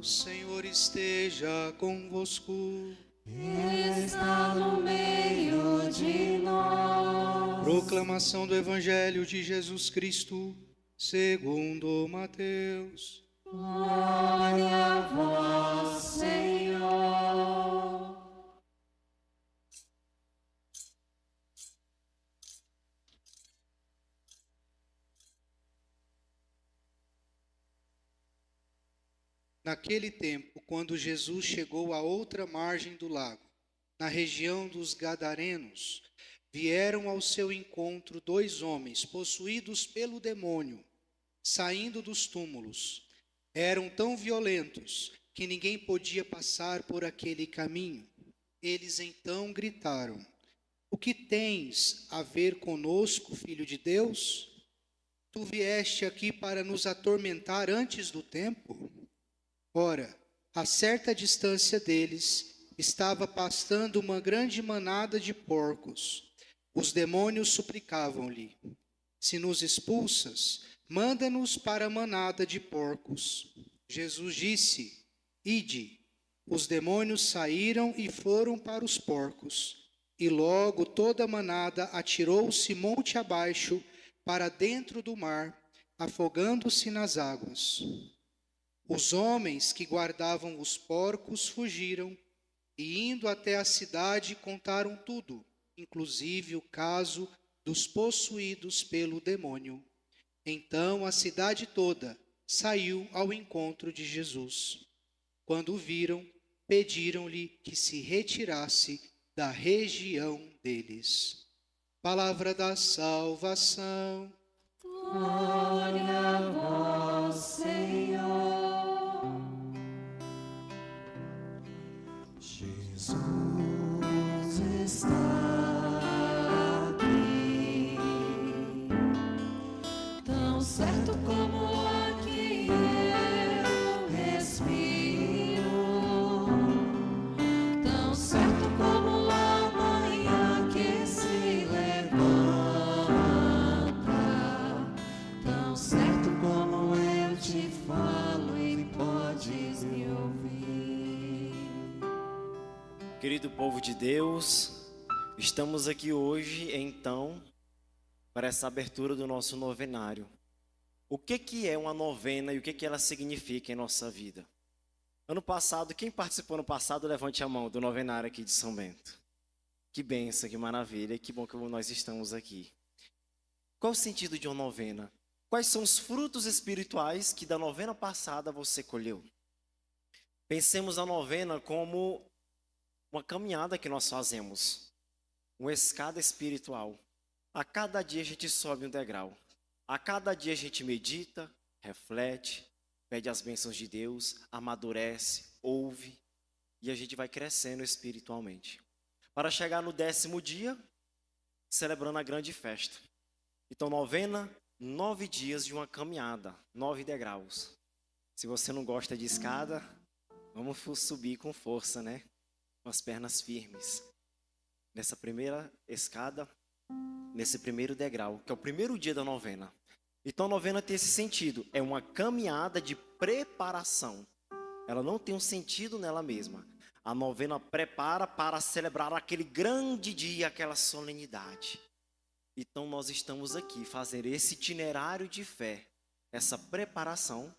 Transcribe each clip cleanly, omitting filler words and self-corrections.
Senhor esteja convosco. Ele está no meio de nós. Proclamação do Evangelho de Jesus Cristo, segundo Mateus. Glória a vós, Senhor. Naquele tempo, quando Jesus chegou à outra margem do lago, na região dos Gadarenos, vieram ao seu encontro 2 homens possuídos pelo demônio, saindo dos túmulos. Eram tão violentos que ninguém podia passar por aquele caminho. Eles então gritaram: "O que tens a ver conosco, Filho de Deus? Tu vieste aqui para nos atormentar antes do tempo?" Ora, a certa distância deles estava pastando uma grande manada de porcos. Os demônios suplicavam-lhe: "Se nos expulsas, manda-nos para a manada de porcos." Jesus disse: "Ide." Os demônios saíram e foram para os porcos. E logo toda a manada atirou-se monte abaixo para dentro do mar, afogando-se nas águas. Os homens que guardavam os porcos fugiram e, indo até a cidade, contaram tudo, inclusive o caso dos possuídos pelo demônio. Então a cidade toda saiu ao encontro de Jesus. Quando o viram, pediram-lhe que se retirasse da região deles. Palavra da salvação. Glória a vós, Senhor. Jesus está aqui, Tão certo como aqui eu respiro, tão certo como a manhã que se levanta, tão certo como eu te falo e podes me ouvir. Querido povo de Deus, estamos aqui hoje, então, para essa abertura do nosso novenário. O que é uma novena e o que ela significa em nossa vida? Ano passado, quem participou no passado, levante a mão do novenário aqui de São Bento. Que bênção, que maravilha, que bom que nós estamos aqui. Qual o sentido de uma novena? Quais são os frutos espirituais que da novena passada você colheu? Pensemos a novena como uma caminhada que nós fazemos, uma escada espiritual. A cada dia a gente sobe um degrau. A cada dia a gente medita, reflete, pede as bênçãos de Deus, amadurece, ouve e a gente vai crescendo espiritualmente. Para chegar no 10º dia, celebrando a grande festa. Então, novena, 9 dias de uma caminhada, 9 degraus. Se você não gosta de escada, vamos subir com força, né? Com as pernas firmes. Nessa primeira escada, nesse primeiro degrau, que é o primeiro dia da novena. Então a novena tem esse sentido, é uma caminhada de preparação. Ela não tem um sentido nela mesma. A novena prepara para celebrar aquele grande dia, aquela solenidade. Então nós estamos aqui fazendo esse itinerário de fé, essa preparação,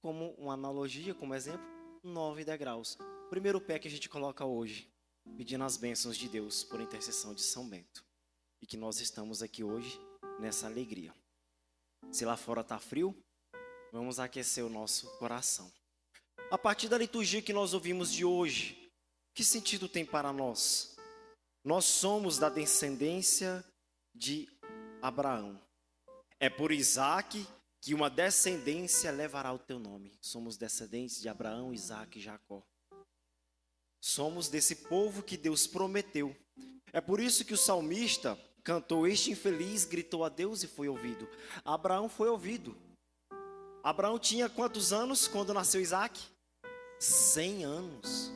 como uma analogia, como exemplo, 9 degraus. O primeiro pé que a gente coloca hoje, pedindo as bênçãos de Deus por intercessão de São Bento. E que nós estamos aqui hoje nessa alegria. Se lá fora está frio, vamos aquecer o nosso coração. A partir da liturgia que nós ouvimos de hoje, que sentido tem para nós? Nós somos da descendência de Abraão. É por Isaac que uma descendência levará o teu nome. Somos descendentes de Abraão, Isaac e Jacó. Somos desse povo que Deus prometeu. É por isso que o salmista cantou: "Este infeliz gritou a Deus e foi ouvido." Abraão foi ouvido. Abraão tinha quantos anos quando nasceu Isaac? 100 anos.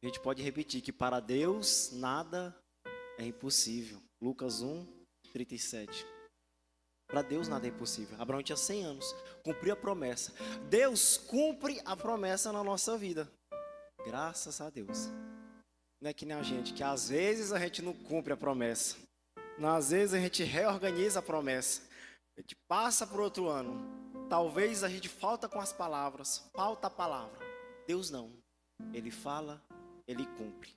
A gente pode repetir que para Deus nada é impossível. Lucas 1:37. Para Deus nada é impossível. Abraão tinha 100 anos, cumpriu a promessa. Deus cumpre a promessa na nossa vida. Graças a Deus. Não é que nem a gente, que às vezes a gente não cumpre a promessa. Às vezes a gente reorganiza a promessa. A gente passa para outro ano. Talvez a gente falta com as palavras, falta a palavra. Deus não. Ele fala, Ele cumpre.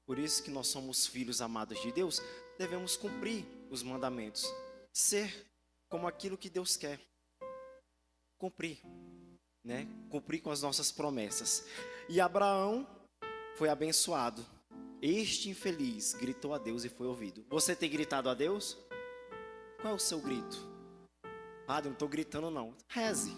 Por isso que nós somos filhos amados de Deus, devemos cumprir os mandamentos. Ser como aquilo que Deus quer. Cumprir, né? Cumprir com as nossas promessas. E Abraão foi abençoado. Este infeliz gritou a Deus e foi ouvido. Você tem gritado a Deus? Qual é o seu grito? Padre, não estou gritando não. Reze.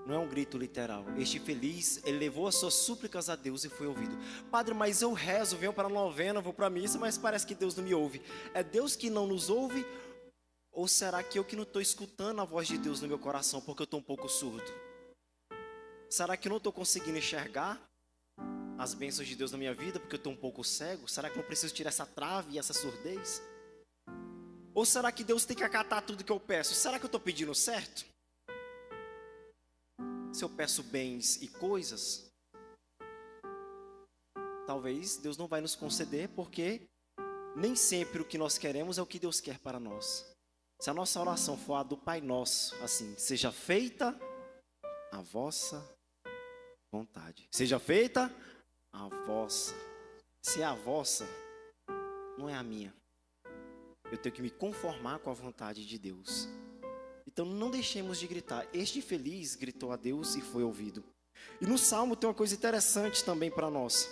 Não é um grito literal. Este infeliz, ele levou as suas súplicas a Deus e foi ouvido. Padre, mas eu rezo, venho para a novena, vou para a missa, mas parece que Deus não me ouve. É Deus que não nos ouve? Ou será que eu que não estou escutando a voz de Deus no meu coração porque eu estou um pouco surdo? Será que eu não estou conseguindo enxergar as bênçãos de Deus na minha vida porque eu estou um pouco cego? Será que eu não preciso tirar essa trave e essa surdez? Ou será que Deus tem que acatar tudo que eu peço? Será que eu estou pedindo certo? Se eu peço bens e coisas, talvez Deus não vai nos conceder, porque nem sempre o que nós queremos é o que Deus quer para nós. Se a nossa oração for a do Pai Nosso, assim, seja feita a vossa vontade. Seja feita a vossa. Se é a vossa, não é a minha. Eu tenho que me conformar com a vontade de Deus. Então não deixemos de gritar. Este infeliz gritou a Deus e foi ouvido. E no Salmo tem uma coisa interessante também para nós.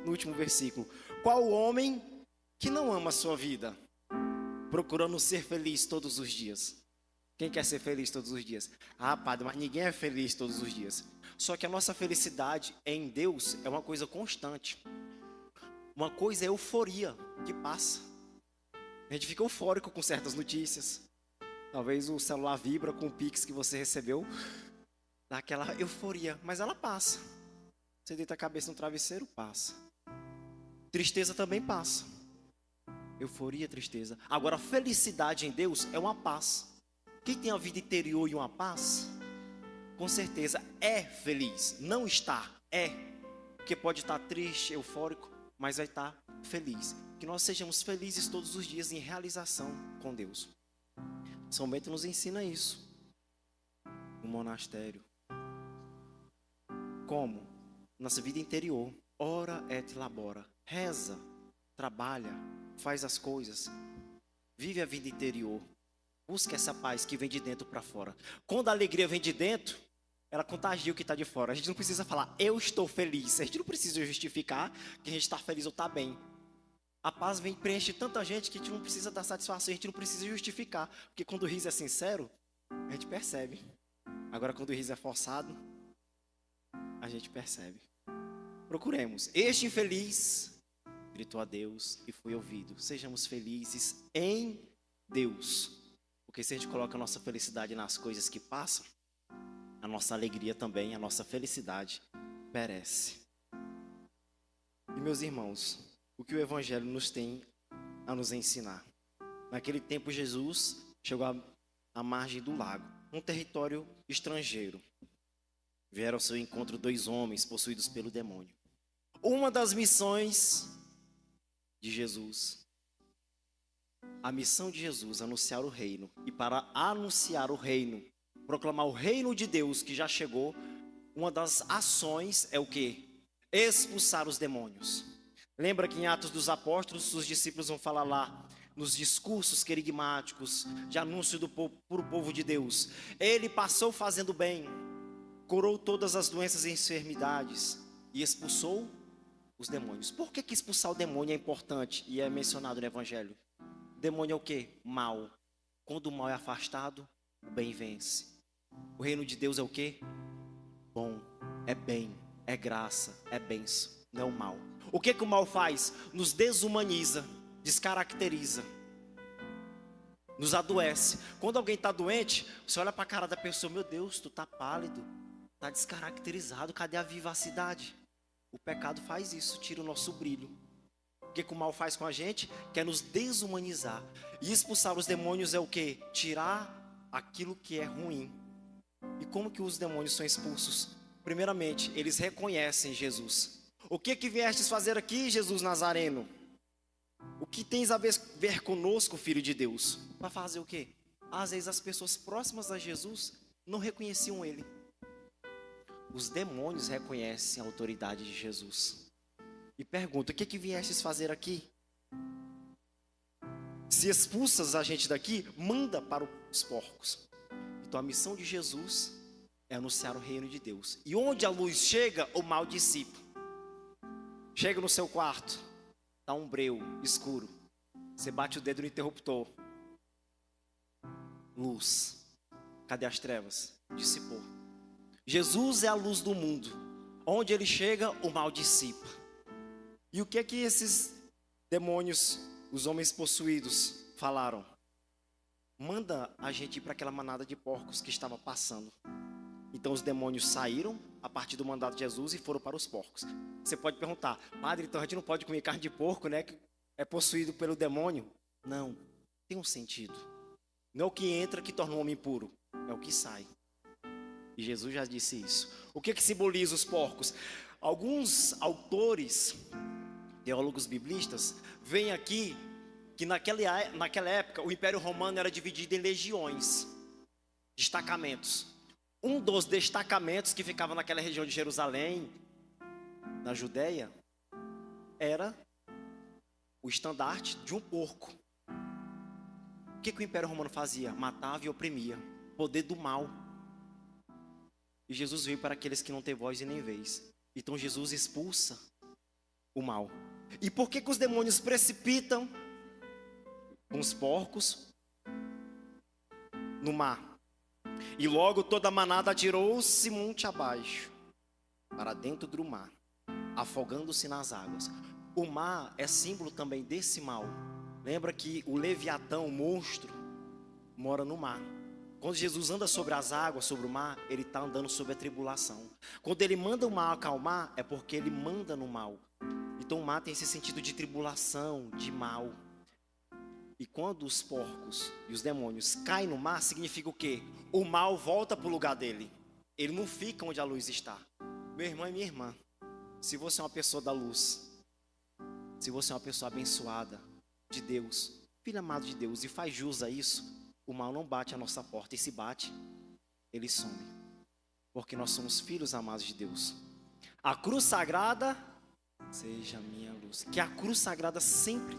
No último versículo. Qual o homem que não ama a sua vida? Procurando ser feliz todos os dias. Quem quer ser feliz todos os dias? Ah, padre, mas ninguém é feliz todos os dias. Só que a nossa felicidade em Deus é uma coisa constante. Uma coisa é euforia que passa. A gente fica eufórico com certas notícias. Talvez o celular vibra com o Pix que você recebeu. Dá aquela euforia, mas ela passa. Você deita a cabeça no travesseiro, passa. Tristeza também passa. Euforia, tristeza. Agora, felicidade em Deus é uma paz. Quem tem a vida interior e uma paz, com certeza é feliz. Não está, é. Porque pode estar triste, eufórico, mas vai estar feliz. Que nós sejamos felizes todos os dias em realização com Deus. São Bento nos ensina isso no monastério. Como? Nossa vida interior. Ora et labora. Reza, trabalha, faz as coisas. Vive a vida interior. Busca essa paz que vem de dentro para fora. Quando a alegria vem de dentro, ela contagia o que está de fora. A gente não precisa falar, eu estou feliz. A gente não precisa justificar que a gente está feliz ou está bem. A paz vem preenche tanta gente que a gente não precisa dar satisfação, a gente não precisa justificar. Porque quando o riso é sincero, a gente percebe. Agora quando o riso é forçado, a gente percebe. Procuremos. Este infeliz gritou a Deus e foi ouvido. Sejamos felizes em Deus. Porque se a gente coloca a nossa felicidade nas coisas que passam, a nossa alegria também, a nossa felicidade perece. E meus irmãos, o que o Evangelho nos tem a nos ensinar? Naquele tempo Jesus chegou à margem do lago, um território estrangeiro. Vieram ao seu encontro 2 homens possuídos pelo demônio. Uma das missões de Jesus, a missão de Jesus, anunciar o reino. E para anunciar o reino, proclamar o reino de Deus que já chegou, uma das ações é o quê? Expulsar os demônios. Lembra que em Atos dos Apóstolos, os discípulos vão falar lá, nos discursos querigmáticos, de anúncio para o povo de Deus. Ele passou fazendo bem, curou todas as doenças e enfermidades e expulsou os demônios. Por que expulsar o demônio é importante e é mencionado no Evangelho? O demônio é o quê? Mal. Quando o mal é afastado, o bem vence. O reino de Deus é o quê? Bom, é bem, é graça, é bênção, não é o mal. O que o mal faz? Nos desumaniza, descaracteriza, nos adoece. Quando alguém está doente, você olha para a cara da pessoa, meu Deus, tu está pálido, está descaracterizado, cadê a vivacidade? O pecado faz isso, tira o nosso brilho. O que o mal faz com a gente? Quer nos desumanizar. E expulsar os demônios é o quê? Tirar aquilo que é ruim. E como que os demônios são expulsos? Primeiramente, eles reconhecem Jesus. O que viestes fazer aqui, Jesus Nazareno? O que tens a ver conosco, Filho de Deus? Para fazer o quê? Às vezes as pessoas próximas a Jesus não reconheciam ele. Os demônios reconhecem a autoridade de Jesus. E perguntam, o que viestes fazer aqui? Se expulsas a gente daqui, manda para os porcos. Então a missão de Jesus é anunciar o reino de Deus. E onde a luz chega, o mal dissipa. Chega no seu quarto, está um breu escuro. Você bate o dedo no interruptor. Luz. Cadê as trevas? Dissipou. Jesus é a luz do mundo. Onde ele chega, o mal dissipa. E o que esses demônios, os homens possuídos, falaram? Manda a gente ir para aquela manada de porcos que estava passando. Então os demônios saíram a partir do mandato de Jesus e foram para os porcos. Você pode perguntar, padre, então a gente não pode comer carne de porco, né? Que é possuído pelo demônio? Não, tem um sentido. Não é o que entra que torna o homem puro, é o que sai. E Jesus já disse isso. O que simboliza os porcos? Alguns autores, teólogos biblistas, veem aqui que naquela época o Império Romano era dividido em legiões, destacamentos. Um dos destacamentos que ficava naquela região de Jerusalém, na Judéia, era o estandarte de um porco. O que o Império Romano fazia? Matava e oprimia. Poder do mal. E Jesus veio para aqueles que não têm voz e nem vez. Então Jesus expulsa o mal. E por que os demônios precipitam com os porcos no mar? E logo toda a manada atirou-se monte abaixo, para dentro do mar, afogando-se nas águas. O mar é símbolo também desse mal. Lembra que o Leviatão, o monstro, mora no mar. Quando Jesus anda sobre as águas, sobre o mar, ele está andando sobre a tribulação. Quando ele manda o mar acalmar, é porque ele manda no mal. Então o mar tem esse sentido de tribulação, de mal. E quando os porcos e os demônios caem no mar, significa o quê? O mal volta para o lugar dele. Ele não fica onde a luz está. Meu irmão e minha irmã, se você é uma pessoa da luz, se você é uma pessoa abençoada de Deus, filho amado de Deus, e faz jus a isso, o mal não bate à nossa porta. E se bate, ele some. Porque nós somos filhos amados de Deus. A cruz sagrada seja a minha luz. Que a cruz sagrada sempre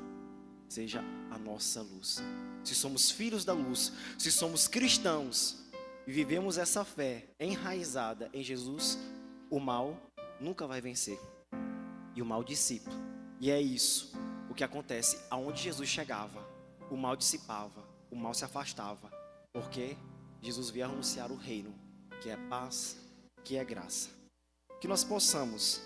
seja a nossa luz. Se somos filhos da luz, se somos cristãos e vivemos essa fé enraizada em Jesus, o mal nunca vai vencer. E o mal dissipa. E é isso o que acontece. Aonde Jesus chegava, o mal dissipava, o mal se afastava. Porque Jesus veio anunciar o reino, que é paz, que é graça. Que nós possamos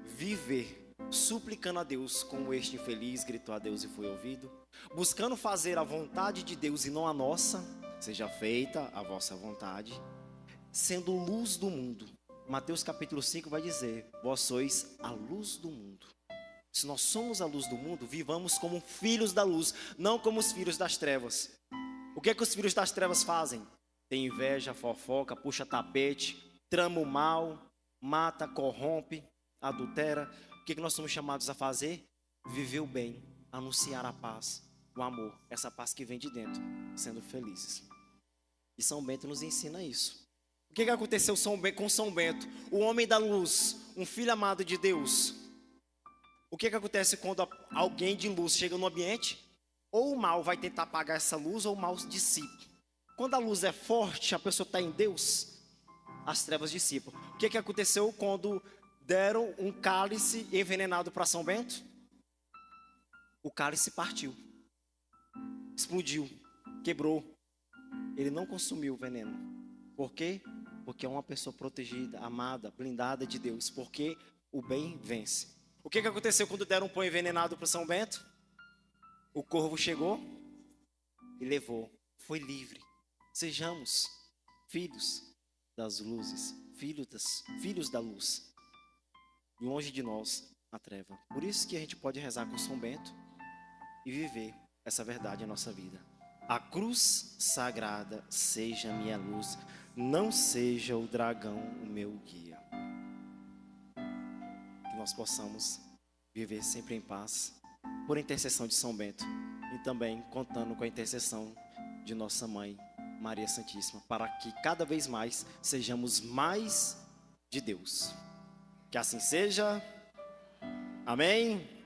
viver suplicando a Deus, como este infeliz gritou a Deus e foi ouvido, buscando fazer a vontade de Deus e não a nossa, seja feita a vossa vontade, sendo luz do mundo. Mateus capítulo 5 vai dizer, vós sois a luz do mundo. Se nós somos a luz do mundo, vivamos como filhos da luz, não como os filhos das trevas. O que os filhos das trevas fazem? Tem inveja, fofoca, puxa tapete, trama o mal, mata, corrompe, adultera. O que nós somos chamados a fazer? Viver o bem, anunciar a paz, o amor, essa paz que vem de dentro, sendo felizes. E São Bento nos ensina isso. O que aconteceu com São Bento? O homem da luz, um filho amado de Deus. O que acontece quando alguém de luz chega no ambiente? Ou o mal vai tentar apagar essa luz, ou o mal dissipa. Quando a luz é forte, a pessoa está em Deus, as trevas dissipam. O que aconteceu quando deram um cálice envenenado para São Bento? O cálice partiu, explodiu, quebrou. Ele não consumiu o veneno. Por quê? Porque é uma pessoa protegida, amada, blindada de Deus. Porque o bem vence. O que aconteceu quando deram um pão envenenado para São Bento? O corvo chegou e levou. Foi livre. Sejamos filhos das luzes, filhos da luz. Longe de nós na treva. Por isso que a gente pode rezar com São Bento e viver essa verdade na nossa vida. A cruz sagrada seja minha luz, não seja o dragão o meu guia. Que nós possamos viver sempre em paz, por intercessão de São Bento e também contando com a intercessão de nossa Mãe, Maria Santíssima, para que cada vez mais sejamos mais de Deus. Que assim seja. Amém.